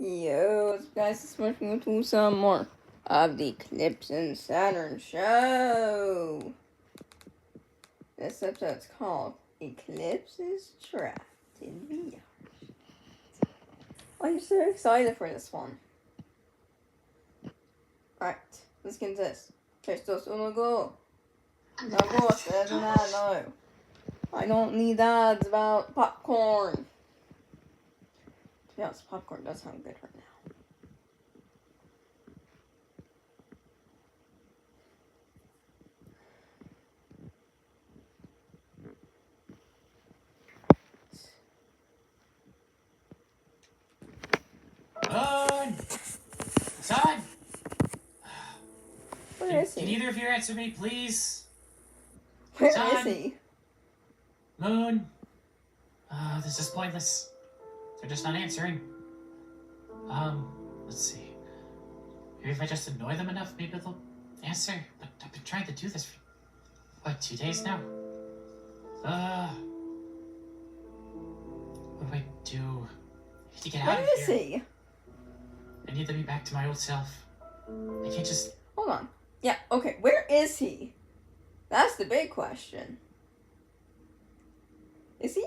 Yo, guys, this we're going to do some more of the Eclipse and Saturn show. This episode's called Eclipse is Trapped in VR. Oh, you're so excited for this one. Alright, let's get into this. Estos uno go. La voz es un ano. I don't need ads about popcorn. To be honest, popcorn does sound good right now. Son! Where is he? Can either of you answer me, please? Where Son? is he? Moon? This is pointless. They're just not answering. Let's see. Maybe if I just annoy them enough, maybe they'll answer. But I've been trying to do this for, what, 2 days now? What do I do? I need to get out of Where is here. he? I need to be back to my old self. I can't just... Hold on. Yeah, okay, where is he? That's the big question. Is he?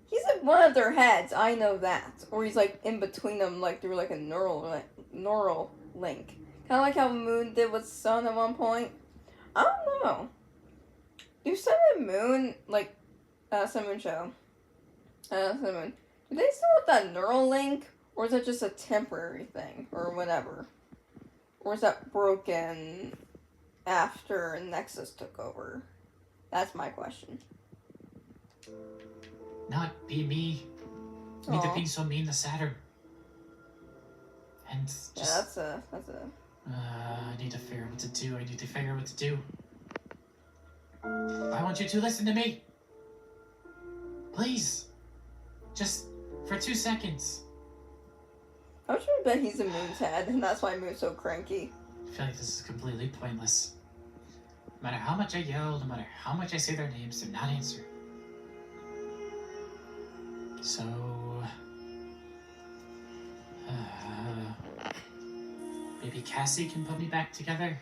He's in one of their heads, I know that. Or he's like in between them, like through like a neural link. Kind of like how Moon did with Sun at one point. I don't know. Do Sun and Moon, like, Sun Moon show. Sun Moon. Do they still have that neural link? Or is it just a temporary thing? Or whatever? Or is that broken after Nexus took over? That's my question. Not be me. Me to being so mean to Saturn. And just... Yeah, that's a... I need to figure out what to do. I want you to listen to me. Please. Just for 2 seconds. I'm sure bet he's in Moon's head, and that's why Moon's so cranky. I feel like this is completely pointless. No matter how much I yell, no matter how much I say their names, they're not answering. So... maybe Cassie can put me back together?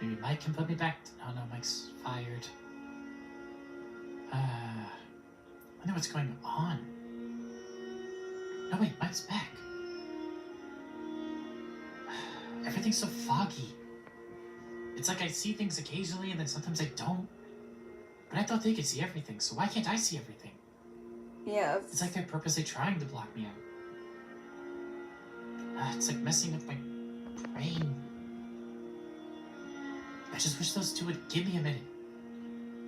Maybe Mike can put me back... Oh no, Mike's fired. I wonder what's going on. No wait, Mike's back. Everything's so foggy. It's like I see things occasionally and then sometimes I don't. But I thought they could see everything, so why can't I see everything? Yeah. It's like they're purposely trying to block me out. It's like messing with my brain. I just wish those two would give me a minute.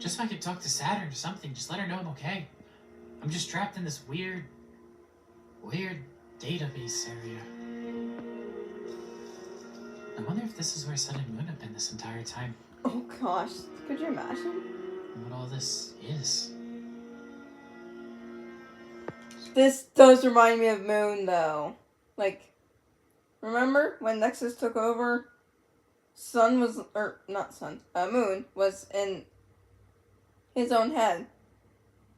Just so I could talk to Saturn or something. Just let her know I'm okay. I'm just trapped in this weird database area. I wonder if this is where Sun and Moon have been this entire time. Oh gosh, could you imagine? And what all this is. This does remind me of Moon, though. Like, remember when Nexus took over? Moon was in his own head,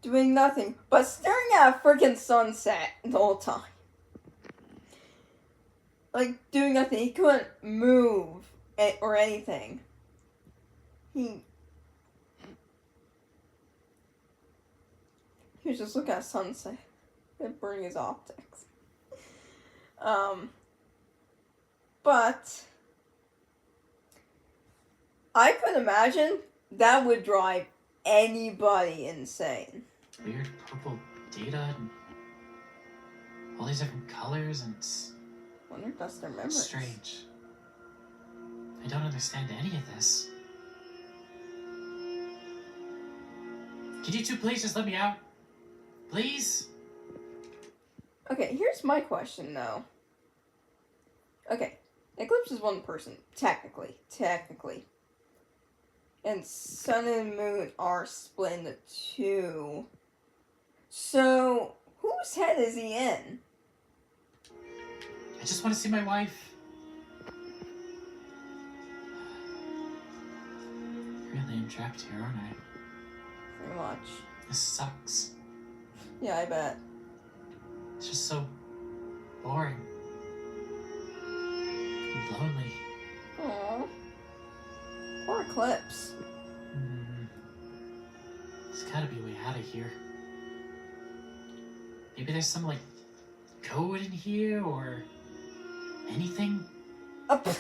doing nothing but staring at a freaking sunset the whole time. Like, doing nothing. He couldn't move or anything. He was just looking at sunset. It burned his optics. But I could imagine that would drive anybody insane. Weird purple data and all these different colors and it's... Wonder if that's their memories. Strange. I don't understand any of this. Could you two please just let me out? Please? Okay, here's my question, though. Okay, Eclipse is one person, technically. And Sun and Moon are split into two. So, whose head is he in? I just want to see my wife. Really, I'm trapped here, aren't I? Pretty much. This sucks. Yeah, I bet. It's just so boring. And lonely. Aww. Poor Eclipse. There's gotta be a way out of here. Maybe there's some, like, code in here or anything? There's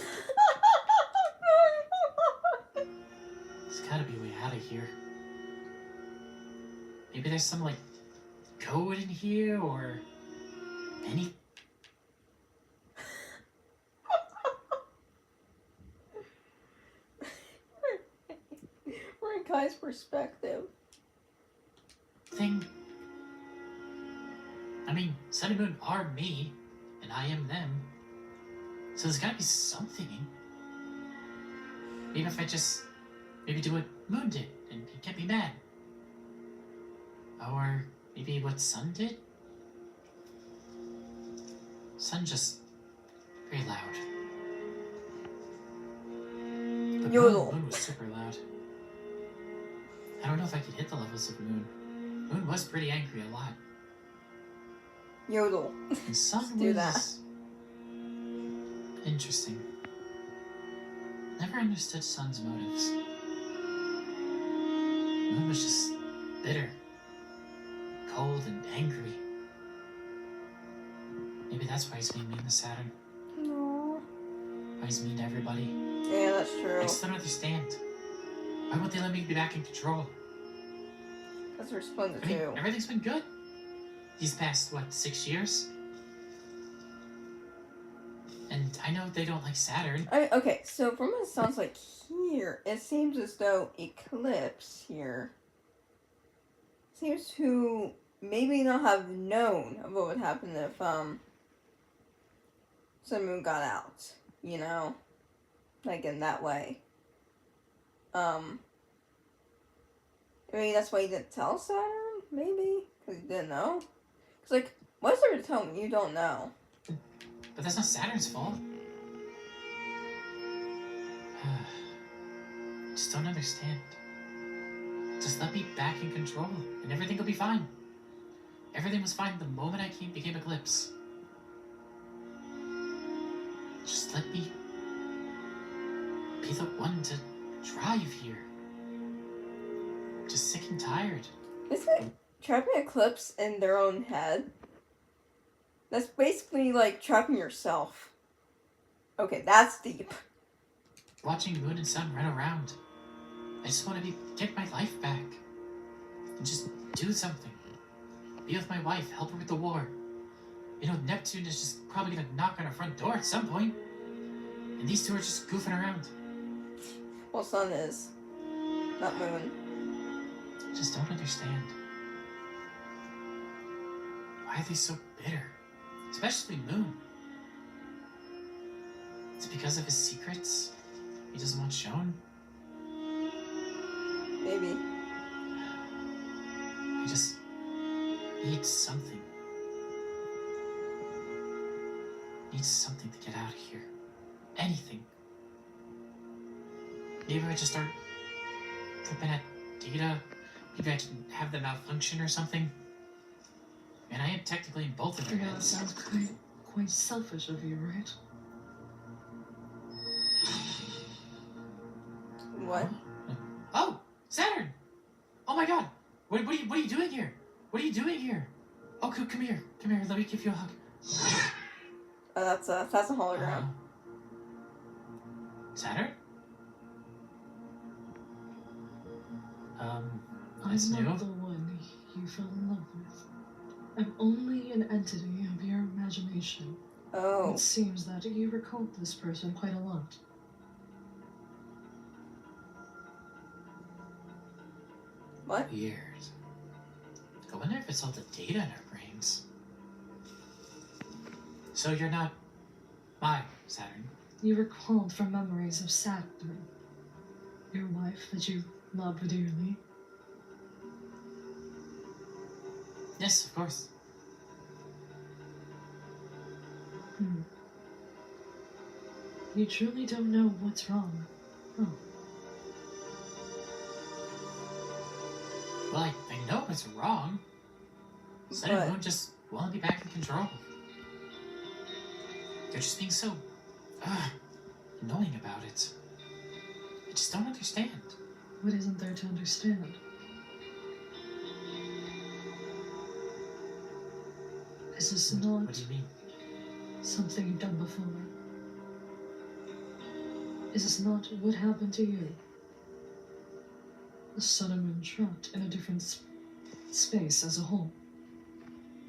gotta be a way out of here. Maybe there's some, like, code in here or any. We're in Kai's perspective. Thing. I mean, Sun and Moon are me, and I am them. So there's gotta be something. Maybe if I just do what Moon did, and he can't be mad. Or maybe what Sun did? Sun just very loud. But Yodel. Moon was super loud. I don't know if I could hit the levels of Moon. Moon was pretty angry a lot. Yodel. And Sun Do was that. interesting. Never understood Sun's motives. Moon was just bitter, cold, and angry. Maybe that's why he's being mean to Saturn. No. Why he's mean to everybody. Yeah, that's I true. just don't understand. Why won't they let me be back in control? Because we're splendid I mean, too. everything's been good. These past, 6 years? And I know they don't like Saturn. Okay, so from what it sounds like here, it seems as though Eclipse here seems to maybe not have known of what would happen if Sun and Moon got out, you know? Like in that way. Maybe that's why he didn't tell Saturn, maybe? Because he didn't know? Because, like, what's there to tell him you don't know? But that's not Saturn's fault. Just don't understand. Just let me back in control, and everything will be fine. Everything was fine the moment I became Eclipse. Just let me be the one to drive here. I'm just sick and tired. Isn't it trapping Eclipse in their own head? That's basically like trapping yourself. Okay, that's deep. Watching Moon and Sun run around. I just want to get my life back. And just do something. Be with my wife, help her with the war. You know, Neptune is just probably gonna knock on our front door at some point. And these two are just goofing around. Well, Sun is. Not Moon. Just don't understand. Why are they so bitter? Especially Moon. It's because of his secrets he doesn't want shown? Maybe. I just need something. Need something to get out of here. Anything. Maybe I just start flipping at data. Maybe I can have them malfunction or something. And I am technically in both of their Yeah, that heads. sounds quite selfish of you, right? What? Oh, Saturn! Oh my God! What are you doing here? What are you doing here? Oh, come here. Come here. Let me give you a hug. Oh, that's a hologram. Saturn? I'm That's new. not the one you fell in love with. I'm only an entity of your imagination. Oh. It seems that you recall this person quite a lot. What? Weird. I wonder if it's all the data in our brains. So you're not my Saturn. You recalled from memories of Saturn, your wife that you loved dearly. Yes, of course. You truly don't know what's wrong. Oh. Well, I know it's wrong. Sun and Moon just want to be back in control. They're just being so annoying about it. I just don't understand. What isn't there to understand? Is this not What do you mean? something you've done before? Is this not what happened to you? The sun and moon trapped in a different space as a whole.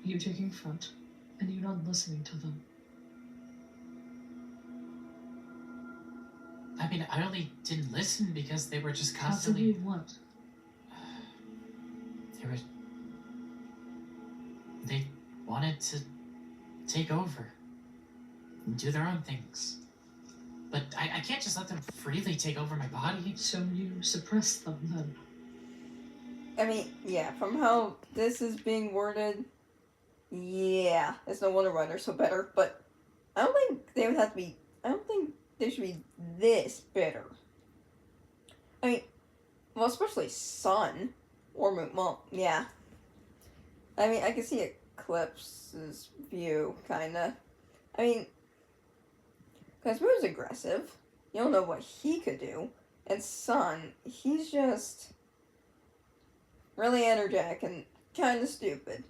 You taking front, and you not listening to them. I mean, I only didn't listen because they were just Constantly constantly. what? They wanted to take over and do their own things. But I can't just let them freely take over my body. So you suppress them then? I mean, yeah, from how this is being worded, yeah, it's no wonder why they're so bitter, but I don't think they would have to be, I don't think they should be this bitter. I mean, well, especially sun or moon, well, yeah. I mean, I can see Eclipse's view, kinda. I mean, because Moon's aggressive, you don't know what he could do, and Sun, he's just really energetic and kind of stupid.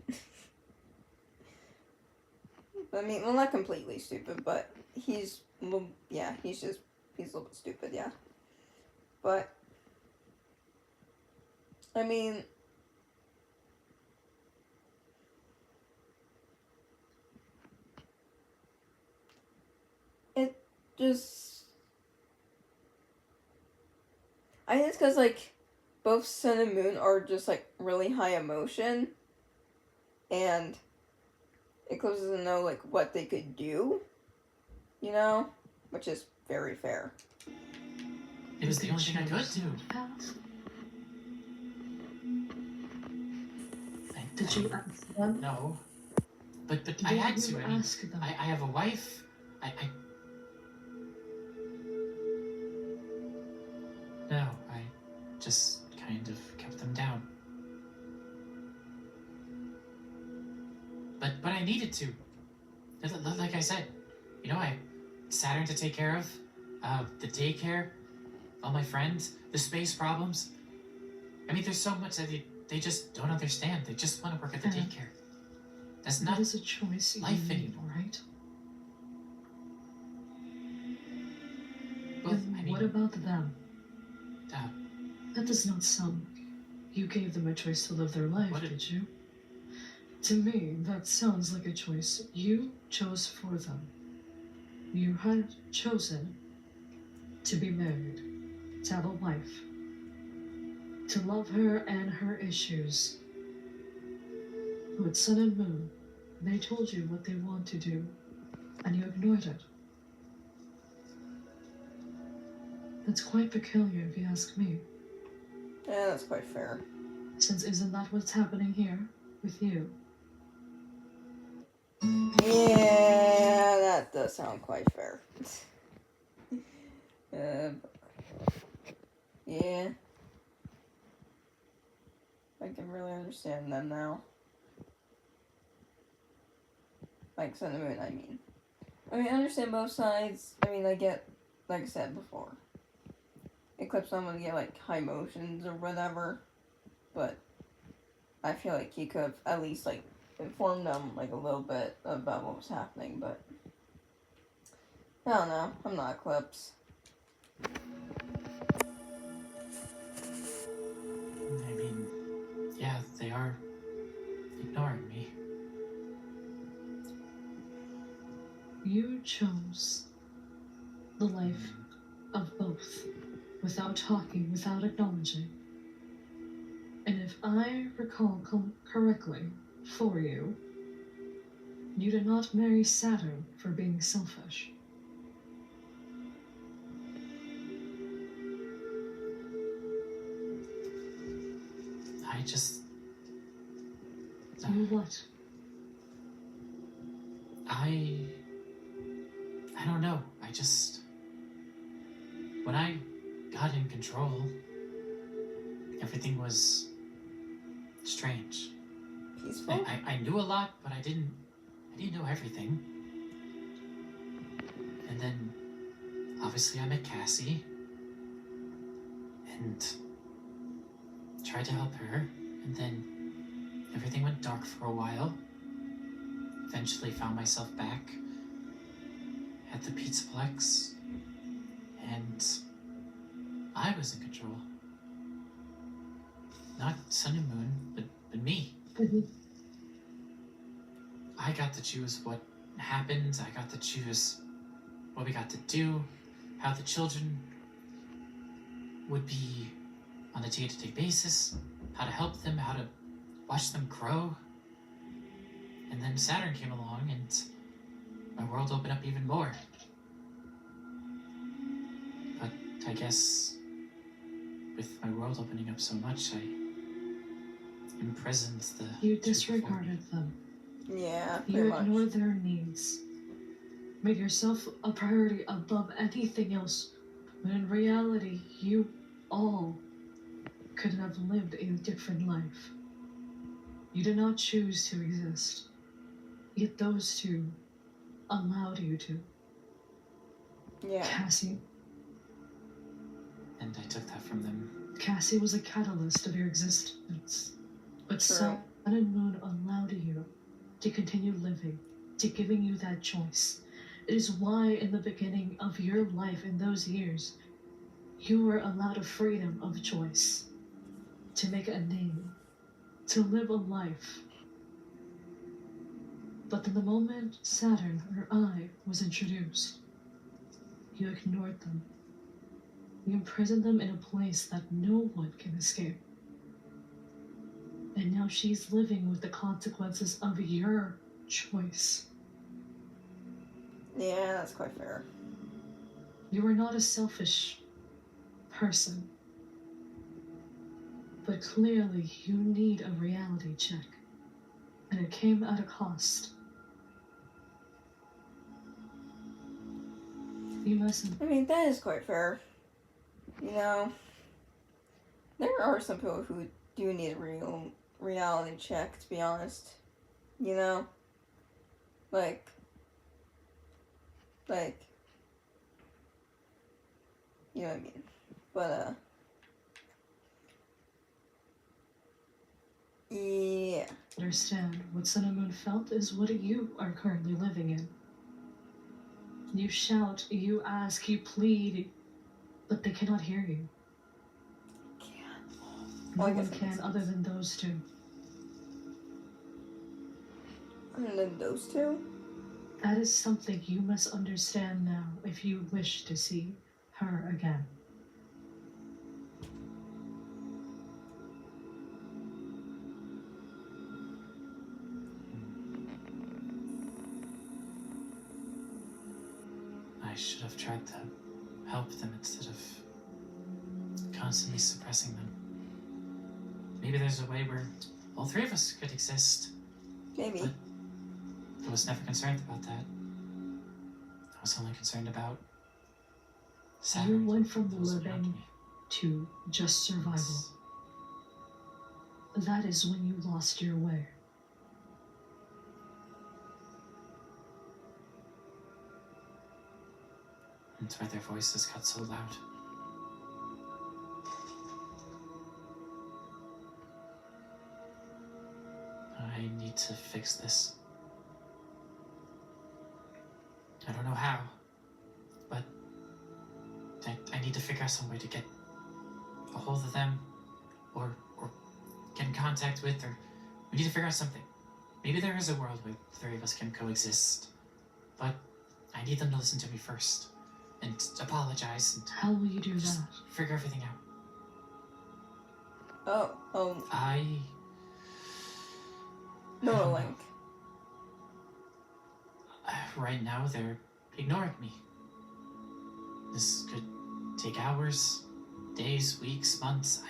I mean, well, not completely stupid, but he's, well, yeah, he's a little bit stupid, yeah. But, I mean, it just, I think it's because, like, both Sun and Moon are just, like, really high emotion, and Eclipse doesn't know, like, what they could do, you know? Which is very fair. It was the only thing I could do. Did you ask them? No. But I had to. I mean, ask them? I have a wife. No, I just kind of kept them down. But I needed to. Like I said, you know, I have Saturn to take care of, the daycare, all my friends, the space problems. I mean, there's so much that they just don't understand. They just want to work at the daycare. That's not That is a choice you life made, anymore. right? Well, And I mean, what about them? uh, That does not sound. You gave them a choice to live their life, did you? To me, that sounds like a choice you chose for them. You had chosen to be married, to have a wife, to love her and her issues. With Sun and Moon, they told you what they want to do, and you ignored it. That's quite peculiar, if you ask me. Yeah, that's quite fair. Since isn't that what's happening here with you? Yeah, that does sound quite fair. Yeah. I can really understand them now. Like Sun and Moon, I mean. I mean, I understand both sides. I mean, I get, like I said before, Eclipse not gonna get, like, high emotions or whatever, but I feel like he could have at least, like, informed them, like, a little bit about what was happening, but I don't know. I'm not Eclipse. I mean, yeah, they are ignoring me. You chose the life of both, without talking, without acknowledging. And if I recall correctly, for you, you did not marry Saturn for being selfish. I just... You what? I don't know. I just... When I got in control, everything was strange. Peaceful? I knew a lot, but I didn't know everything. And then, obviously, I met Cassie. And tried to help her. And then everything went dark for a while. Eventually found myself back at the Pizzaplex. And I was in control. Not Sun and Moon, but me. I got to choose what happened. I got to choose what we got to do, how the children would be on a day-to-day basis, how to help them, how to watch them grow. And then Saturn came along and my world opened up even more. But I guess with my world opening up so much, I imprisoned the... You disregarded them. Yeah, You ignored their needs. Made yourself a priority above anything else. When in reality, you all could have lived a different life. You did not choose to exist. Yet those two allowed you to. Yeah. Cassie. And I took that from them. Cassie was a catalyst of your existence. But True. Sun and Moon allowed you to continue living, to giving you that choice. It is why in the beginning of your life in those years, you were allowed a freedom of choice. To make a name. To live a life. But then the moment Saturn or I was introduced, you ignored them. You imprisoned them in a place that no one can escape. And now she's living with the consequences of your choice. Yeah, that's quite fair. You are not a selfish person. But clearly you need a reality check. And it came at a cost. You mustn't. I mean, that is quite fair. You know, there are some people who do need a real reality check, to be honest. You know? Like, you know what I mean? But, yeah. Understand, what Sun and Moon felt is what you are currently living in. You shout, you ask, you plead, but they cannot hear you. Can't. No Well, I one guess can other than those two. Other than those two? That is something you must understand now if you wish to see her again. I should have tried to help them instead of constantly suppressing them. Maybe there's a way where all three of us could exist. Maybe. But I was never concerned about that. I was only concerned about Saturn. You went from those around living me. to just survival. That is when you lost your way. That's why their voices got so loud. I need to fix this. I don't know how, but I need to figure out some way to get a hold of them, or get in contact with, or we need to figure out something. Maybe there is a world where the three of us can coexist, but I need them to listen to me first, and apologize, and How will you do just that? figure everything out. Oh, no link. Right now, they're ignoring me. This could take hours, days, weeks, months.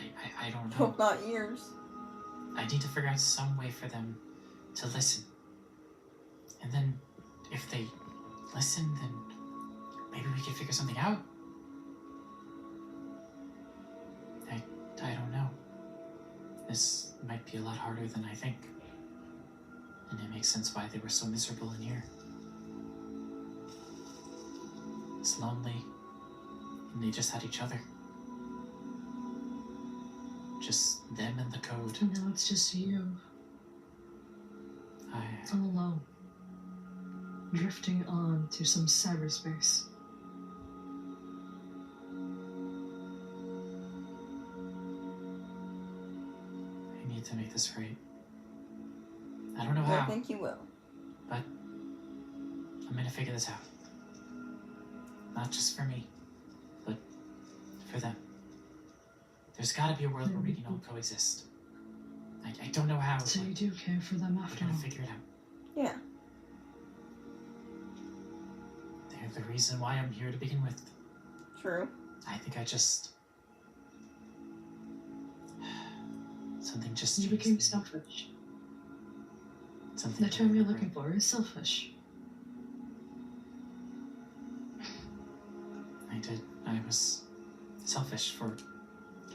I don't know. Hope not years. I need to figure out some way for them to listen. And then, if they listen, then maybe we can figure something out. I don't know. This might be a lot harder than I think. And it makes sense why they were so miserable in here. is lonely, and they just had each other. Just them and the code. And now it's just you, all alone, drifting on to some cyberspace. I need to make this right. I don't know I how, think you will. but I'm gonna figure this out. Not just for me, but for them. There's gotta be a world where we can all coexist. I don't know how, So but you do care for them we're after gonna all. figure it out. Yeah. They're the reason why I'm here to begin with. True. I think I just... Something just You changed became me. selfish. Something The that I term you're regret. looking for is selfish. I did. I was selfish for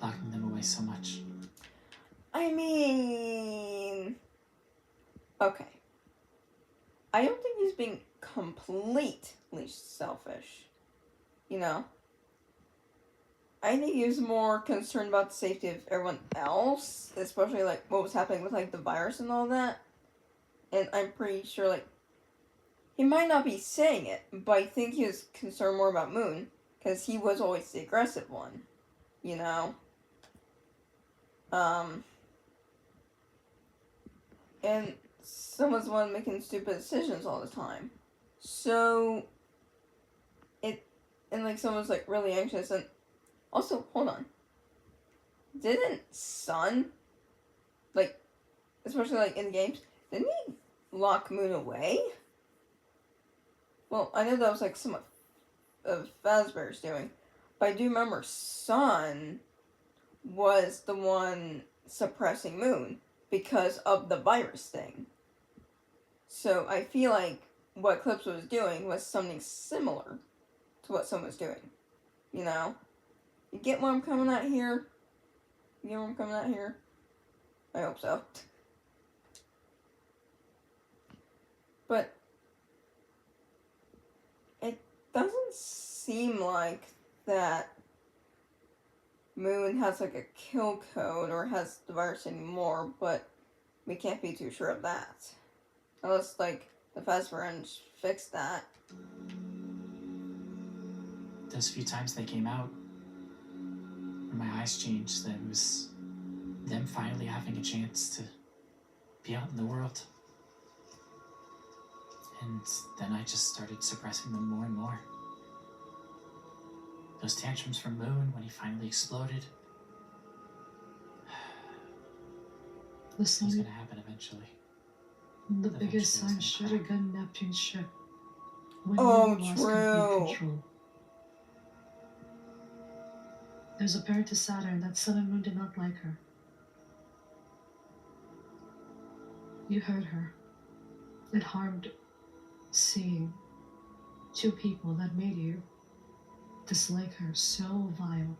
locking them away so much. I mean, okay. I don't think he's being completely selfish. You know? I think he was more concerned about the safety of everyone else, especially like what was happening with like the virus and all that. And I'm pretty sure like he might not be saying it, but I think he was concerned more about Moon because he was always the aggressive one. You know? And someone's one making stupid decisions all the time. So and like someone's like really anxious, and also hold on. Didn't Sun, like, especially like in games, didn't he lock Moon away? Well, I know that was like some of Fazbear's doing, but I do remember Sun was the one suppressing Moon because of the virus thing. So I feel like what Eclipse was doing was something similar to what Sun was doing. You know? You get where I'm coming at here? You get where I'm coming at here? I hope so. But it doesn't seem like that Moon has like a kill code or has the virus anymore, but we can't be too sure of that. Unless like the Fazbear's fixed that. Those few times they came out, when my eyes changed, that it was them finally having a chance to be out in the world. And then I just started suppressing them more and more. Those tantrums from Moon when he finally exploded. It was Listen, gonna happen eventually. the Eventually biggest it's sign gonna should crack. have been Neptune's ship. When Oh, you lost true. complete control. It was apparent to Saturn that Sun and Moon did not like her. You heard her. It harmed seeing two people that made you dislike her so vile.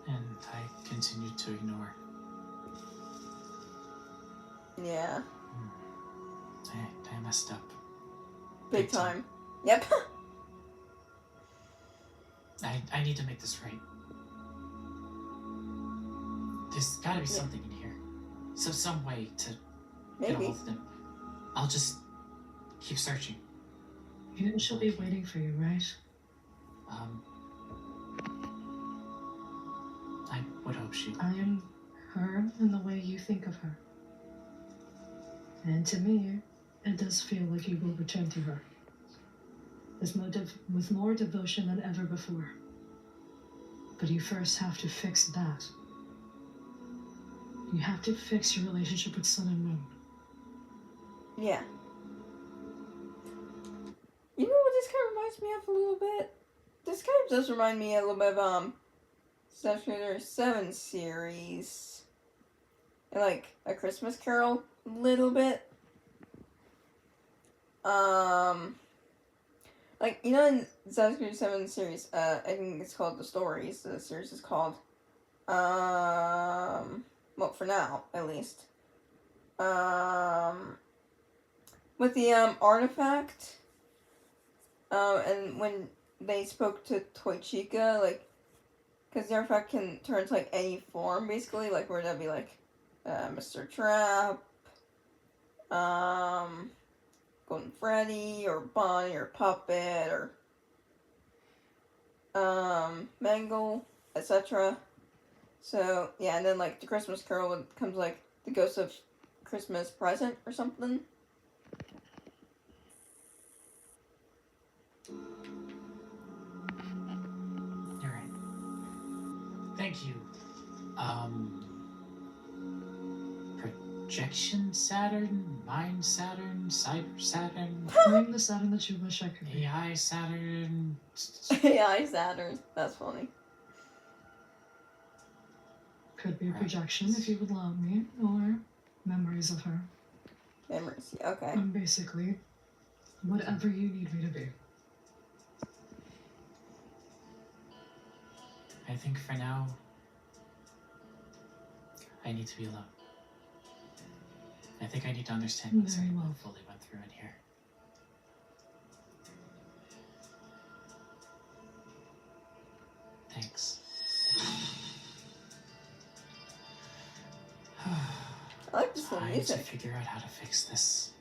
And I continued to ignore. Yeah. I messed up. Big time. Yep. I need to make this right. There's gotta be something in here. Some way to get a Maybe. hold of them. I'll just keep searching. You know she'll be waiting for you, right? I would hope she would. I am her in the way you think of her. And to me, it does feel like you will return to her. With more devotion than ever before. But you first have to fix that. You have to fix your relationship with Sun and Moon. Yeah. You know what this kind of reminds me of a little bit? This kind of does remind me a little bit of, Saturn 7 series. And, like, A Christmas Carol, a little bit. Like, you know in Saturn 7 series, I think it's called The Stories, the series is called. Well, for now, at least. With the artifact, and when they spoke to Toichika, like, because the artifact can turn to like any form, basically, like where that'd be like, Mr. Trap, Golden Freddy, or Bonnie, or Puppet, or Mangle, etc. So yeah, and then like the Christmas Carol comes like the ghost of Christmas present or something. You're right. Thank you. Projection Saturn, Mind Saturn, Cyber Saturn, Name the Saturn that you wish I could be. AI Saturn. AI Saturn. That's funny. Could be a projection if you would allow me, or memories of her. Memories. Yeah, okay. Basically, whatever you need me to be. I think for now, I need to be alone. I think I need to understand what Very well. fully went through in here. Thanks. I like this little Time to music. figure out how to fix this.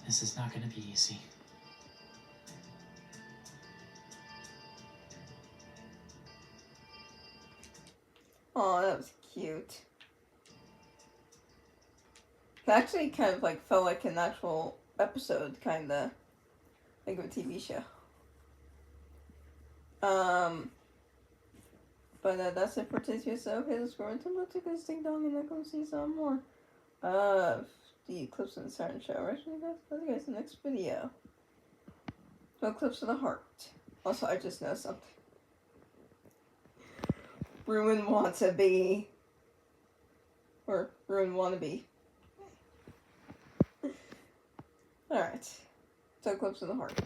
This is not going to be easy. Oh, that was cute. It actually kind of like felt like an actual episode, kinda like of a TV show. But that's it for today's video. So okay, let's go into this ding dong and then go see some more of the Eclipse and Saturn show. Right, you guys? See you guys in the next video. No Eclipse of the Heart. Also, I just know something. Ruin Wannabe. Or Ruin Wannabe. Alright. So Eclipse of the Heart.